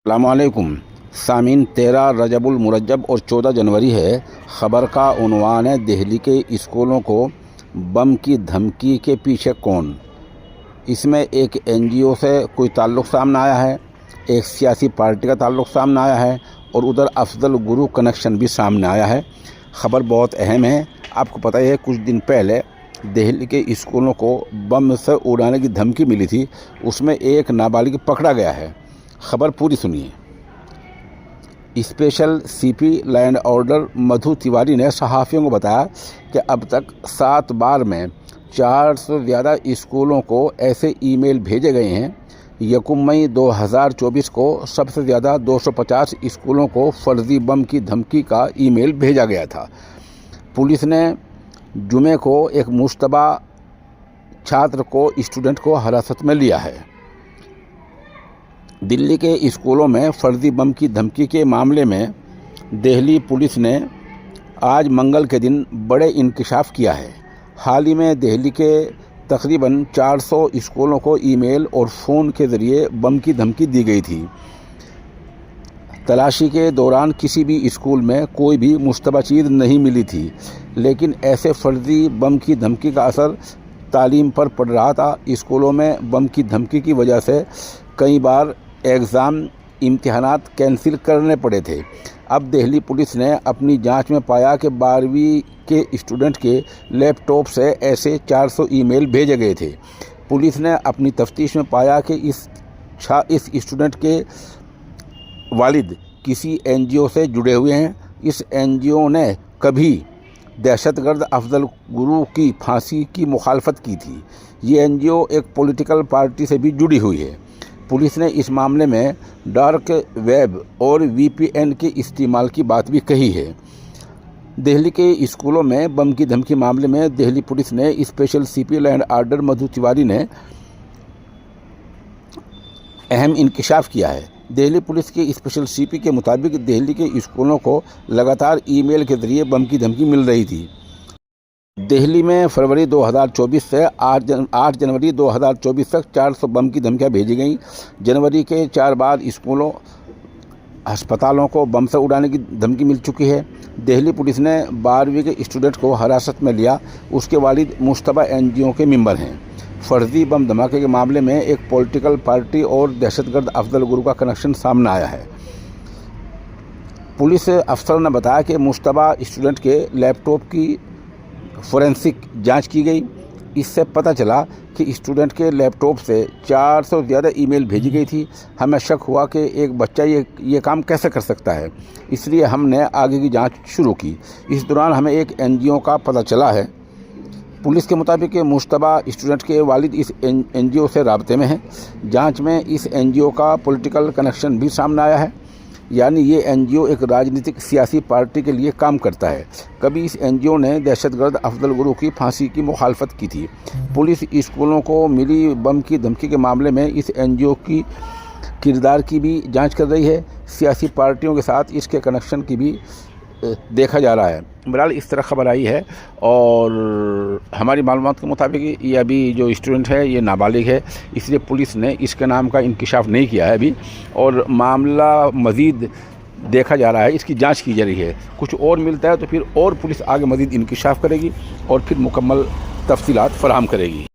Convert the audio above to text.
अस्सलामुअलैकुम सामीन। 13 रजबुल मुरज्जब और 14 जनवरी है। ख़बर का उन्वान है, दिल्ली के स्कूलों को बम की धमकी के पीछे कौन। इसमें एक NGO से कोई ताल्लुक़ सामने आया है, एक सियासी पार्टी का ताल्लुक़ सामने आया है और उधर अफजल गुरु कनेक्शन भी सामने आया है। ख़बर बहुत अहम है। आपको पता ही है, कुछ दिन पहले दिल्ली के स्कूलों को बम से उड़ाने की धमकी मिली थी, उसमें एक नाबालिग पकड़ा गया है। खबर पूरी सुनिए। स्पेशल CP लैंड ऑर्डर मधु तिवारी ने सहाफ़ियों को बताया कि अब तक 7 बार में 400 से ज़्यादा स्कूलों को ऐसे ईमेल भेजे गए हैं। 1 मई 2024 को सबसे ज़्यादा 250 स्कूलों को फर्जी बम की धमकी का ईमेल भेजा गया था। पुलिस ने जुमे को एक मुश्तबा छात्र को स्टूडेंट को हिरासत में लिया है। दिल्ली के स्कूलों में फर्जी बम की धमकी के मामले में दिल्ली पुलिस ने आज मंगल के दिन बड़े इंकशाफ किया है। हाल ही में दिल्ली के तकरीबन 400 स्कूलों को ईमेल और फ़ोन के ज़रिए बम की धमकी दी गई थी। तलाशी के दौरान किसी भी स्कूल में कोई भी मुश्तबा चीज़ नहीं मिली थी, लेकिन ऐसे फर्जी बम की धमकी का असर तालीम पर पड़ रहा था। स्कूलों में बम की धमकी की वजह से कई बार एग्ज़ाम इम्तिहानात कैंसिल करने पड़े थे। अब दिल्ली पुलिस ने अपनी जांच में पाया कि 12वीं के स्टूडेंट के लैपटॉप से ऐसे 400 ईमेल भेजे गए थे। पुलिस ने अपनी तफ्तीश में पाया कि इस स्टूडेंट के वालिद किसी NGO से जुड़े हुए हैं। इस NGO ने कभी दहशतगर्द अफजल गुरु की फांसी की मुखालफत की थी। ये NGO एक पॉलिटिकल पार्टी से भी जुड़ी हुई है। पुलिस ने इस मामले में डार्क वेब और VPN के इस्तेमाल की बात भी कही है। दिल्ली के स्कूलों में बम की धमकी मामले में दिल्ली पुलिस ने स्पेशल CP लैंड ऑर्डर मधु तिवारी ने अहम इंकशाफ किया है। दिल्ली पुलिस के स्पेशल CP के मुताबिक दिल्ली के स्कूलों को लगातार ईमेल के ज़रिए बम की धमकी मिल रही थी। दिल्ली में फरवरी 2024 से 8 जनवरी 2024 तक 400 बम की धमकियाँ भेजी गईं। जनवरी के 4 बाद स्कूलों अस्पतालों को बम से उड़ाने की धमकी मिल चुकी है। दिल्ली पुलिस ने 12वीं के स्टूडेंट को हिरासत में लिया। उसके वालिद मुश्तबा NGO के मेंबर हैं। फर्जी बम धमाके के मामले में एक पॉलिटिकल पार्टी और दहशतगर्द अफजल गुरु का कनेक्शन सामने आया है। पुलिस अफसर ने बताया कि मुश्तबा स्टूडेंट के लैपटॉप की फोरेंसिक जांच की गई। इससे पता चला कि स्टूडेंट के लैपटॉप से 400 से ज़्यादा ईमेल भेजी गई थी। हमें शक हुआ कि एक बच्चा ये काम कैसे कर सकता है, इसलिए हमने आगे की जांच शुरू की। इस दौरान हमें एक NGO का पता चला है। पुलिस के मुताबिक मुश्तबा स्टूडेंट के वालिद इस NGO से राब्ते में हैं। जांच में इस NGO का पॉलिटिकल कनेक्शन भी सामने आया है, यानी ये NGO एक राजनीतिक सियासी पार्टी के लिए काम करता है। कभी इस NGO ने दहशतगर्द अफजल गुरु की फांसी की मुखालफत की थी। पुलिस स्कूलों को मिली बम की धमकी के मामले में इस NGO की किरदार की भी जांच कर रही है। सियासी पार्टियों के साथ इसके कनेक्शन की भी देखा जा रहा है। बहरहाल इस तरह खबर आई है और हमारी मालूमात के मुताबिक ये अभी जो स्टूडेंट है ये नाबालिग है, इसलिए पुलिस ने इसके नाम का इंकशाफ नहीं किया है अभी, और मामला मज़ीद देखा जा रहा है, इसकी जांच की जा रही है। कुछ और मिलता है तो फिर और पुलिस आगे मज़ीद इंकशाफ करेगी और फिर मुकम्मल तफसीलात फराहम करेगी।